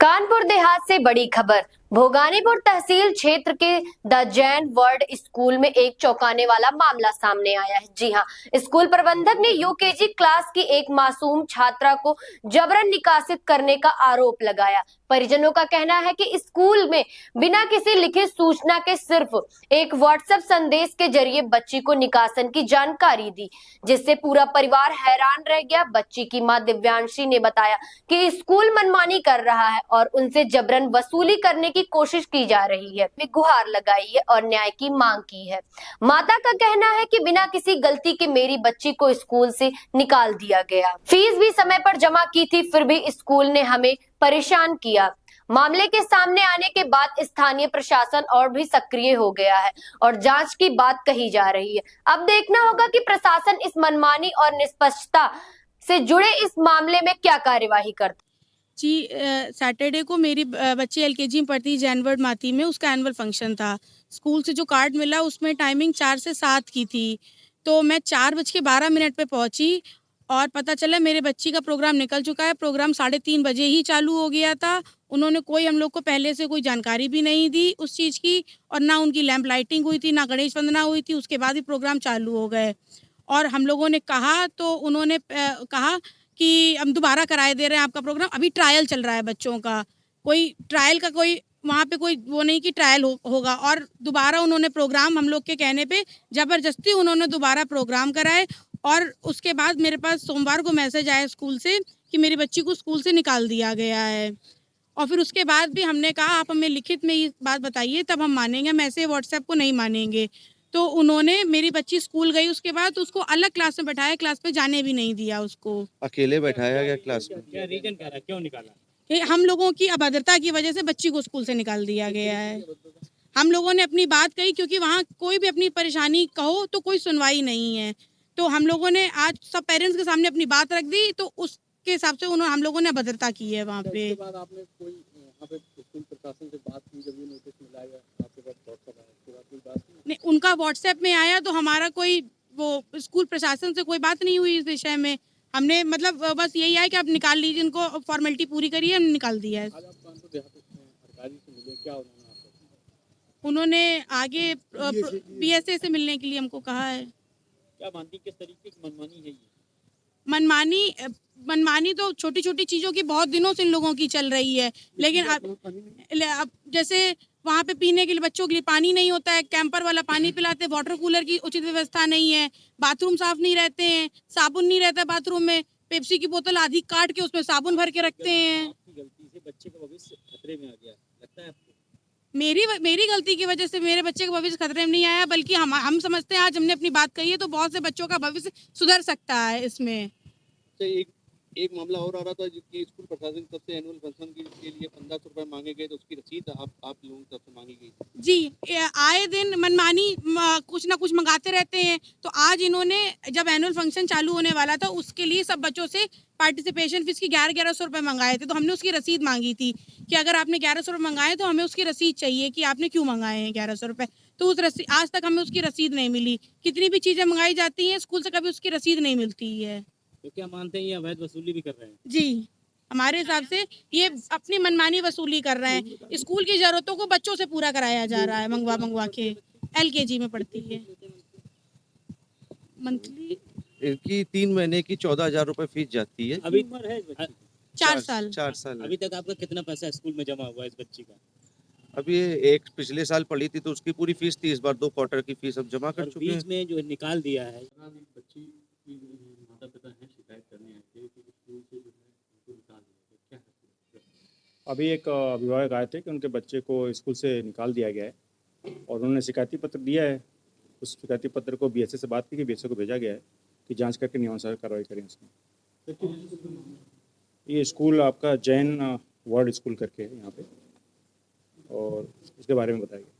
कानपुर देहात से बड़ी खबर। भोगानीपुर तहसील क्षेत्र के द जैन वर्ल्ड स्कूल में एक चौंकाने वाला मामला सामने आया है। जी हां, स्कूल प्रबंधक ने यूकेजी क्लास की एक मासूम छात्रा को जबरन निकासित करने का आरोप लगाया। परिजनों का कहना है कि स्कूल में बिना किसी लिखित सूचना के सिर्फ एक व्हाट्सएप संदेश के जरिए बच्ची को निकासन की जानकारी दी, जिससे पूरा परिवार हैरान रह गया। बच्ची की मां दिव्यांशी ने बताया कि स्कूल मनमानी कर रहा है और उनसे जबरन वसूली करने की कोशिश की जा रही है। वे गुहार लगाई है और न्याय की मांग की है। माता का कहना है कि बिना किसी गलती के मेरी बच्ची को स्कूल से निकाल दिया गया। फीस भी समय पर जमा की थी, फिर भी स्कूल ने हमें परेशान किया। मामले के सामने आने के बाद स्थानीय प्रशासन और भी सक्रिय हो गया है और जांच की बात कही जा रही है। अब देखना होगा कि प्रशासन इस मनमानी और निष्पक्षता से जुड़े इस मामले में क्या कार्यवाही करता। जी, सैटरडे को मेरी बच्ची एलकेजी में पढ़ती जैन वर्ल्ड माती में, उसका एनुअल फंक्शन था। स्कूल से जो कार्ड मिला उसमें टाइमिंग 4 से 7 की थी, तो मैं 4:12 पे पहुंची और पता चला मेरे बच्ची का प्रोग्राम निकल चुका है। प्रोग्राम 3:30 बजे ही चालू हो गया था। उन्होंने कोई हम लोग को पहले से कोई जानकारी भी नहीं दी उस चीज़ की, और ना उनकी लैंप लाइटिंग हुई थी, ना गणेश वंदना हुई थी। उसके बाद ही प्रोग्राम चालू हो गए और हम लोगों ने कहा तो उन्होंने कहा कि हम दोबारा कराए दे रहे हैं आपका प्रोग्राम, अभी ट्रायल चल रहा है बच्चों का। कोई ट्रायल का कोई वहाँ पे कोई वो नहीं कि ट्रायल होगा, और दोबारा उन्होंने प्रोग्राम हम लोग के कहने पे ज़बरदस्ती उन्होंने दोबारा प्रोग्राम कराए। और उसके बाद मेरे पास सोमवार को मैसेज आया स्कूल से कि मेरी बच्ची को स्कूल से निकाल दिया गया है। और फिर उसके बाद भी हमने कहा आप हमें लिखित में ये बात बताइए तब हम मानेंगे, हम ऐसे व्हाट्सएप को नहीं मानेंगे। तो उन्होंने, मेरी बच्ची स्कूल गई उसके बाद उसको अलग क्लास में बैठाया, क्लास पे जाने भी नहीं दिया उसको। अकेले बैठाया गया क्लास में? क्या रीजन क्या रहा, क्यों निकाला? कि हम लोगों की अभद्रता की वजह से बच्ची को स्कूल से निकाल दिया गया है। हम लोगों ने अपनी बात कही, क्योंकि वहाँ कोई भी अपनी परेशानी कहो तो कोई सुनवाई नहीं है। तो हम लोगों ने आज सब पेरेंट्स के सामने अपनी बात रख दी, तो उसके हिसाब से उन्होंने, हम लोगों ने अभद्रता की है वहाँ पे। उसके बाद आपने कोई वहाँ पे स्कूल प्रशासन से बात की, जब ये नोटिस मिला या आपके पास व्हाट्सएप आया, उसके बाद कोई बात नहीं, उनका व्हाट्सएप में आया तो हमारा कोई वो स्कूल प्रशासन से कोई बात नहीं हुई इस विषय में। हमने मतलब बस यही है कि आप निकाल लीजिए, इनको फॉर्मेलिटी पूरी करिए, हमने निकाल दिया है। आज आप कानपुर देहात अधिकारी से मिले, क्या उन्होंने आपको? उन्होंने आगे बीएसए से मिलने के लिए हमको कहा है। क्या मानती, किस तरीके की मनमानी है ये? मनमानी तो छोटी छोटी चीज़ों की बहुत दिनों से इन लोगों की चल रही है, लेकिन अब जैसे वहाँ पे पीने के लिए बच्चों के लिए पानी नहीं होता है, कैंपर वाला पानी पिलाते, वाटर कूलर की उचित व्यवस्था नहीं है, बाथरूम साफ नहीं रहते हैं, साबुन नहीं रहता बाथरूम में, पेप्सी की बोतल आधी काट के उसमें साबुन भर के रखते हैं। आपकी गलती से बच्चे का भविष्य खतरे में आ गया, लगता है आपको? मेरी गलती की वजह से मेरे बच्चे का भविष्य खतरे में नहीं आया, बल्कि हम समझते हैं आज हमने अपनी बात कही है तो बहुत से बच्चों का भविष्य सुधर सकता है इसमें। तो एक मामला और आ रहा था कि स्कूल प्रशासन की तरफ से एनुअल फंक्शन के लिए 1500 रुपए मांगे गए, तो उसकी रसीद आप लोगों की तरफ से मांगी गई। जी, आए दिन मनमानी कुछ ना कुछ मंगाते रहते हैं। तो आज इन्होंने, जब एनुअल फंक्शन चालू होने वाला था उसके लिए सब बच्चों से पार्टिसिपेशन फीस की 1100 रुपये मंगाए थे, तो हमने उसकी रसीद मांगी थी कि अगर आपने 1100 रुपये मंगाए तो हमें उसकी रसीद चाहिए कि आपने क्यों मंगाए हैं 1100 रुपये। तो उस रसीद, आज तक हमें उसकी रसीद नहीं मिली। कितनी भी चीज़ें मंगाई जाती हैं स्कूल से, कभी उसकी रसीद नहीं मिलती है। तो क्या मानते हैं ये अवैध वसूली भी कर रहे हैं? जी, हमारे हिसाब से ये अपनी मनमानी वसूली कर रहे हैं। स्कूल की ज़रूरतों को बच्चों से पूरा कराया जा रहा है, मंगवा के। एलकेजी में पढ़ती है। मंथली इनकी 3 महीने की 14,000 रुपए फीस जाती है। अभी उम्र है इस बच्ची की? 4 साल। 4 साल है। अभी तक आपका कितना पैसा स्कूल में जमा हुआ है इस बच्ची का? अभी ये एक पिछले साल पढ़ी थी तो उसकी पूरी फीस थी, इस बार 2 क्वार्टर की फीस अब जमा कर और चुके हैं। बीच में जो निकाल दिया है, बच्ची की माता पिता हैं शिकायत करने आए थे कि स्कूल से जो है उनको निकाल दिया, क्या है? अभी एक अभिभावक आए थे कि उनके बच्चे को स्कूल से निकाल दिया गया है और उन्होंने शिकायती पत्र दिया है। उस शिकायती पत्र को बीएसए से बात की कि बीएसए को भेजा गया है कि जांच करके नियमानुसार कार्रवाई करें उसमें। ये स्कूल आपका जैन वर्ल्ड स्कूल करके है यहाँ पे, और उसके बारे में बताइए।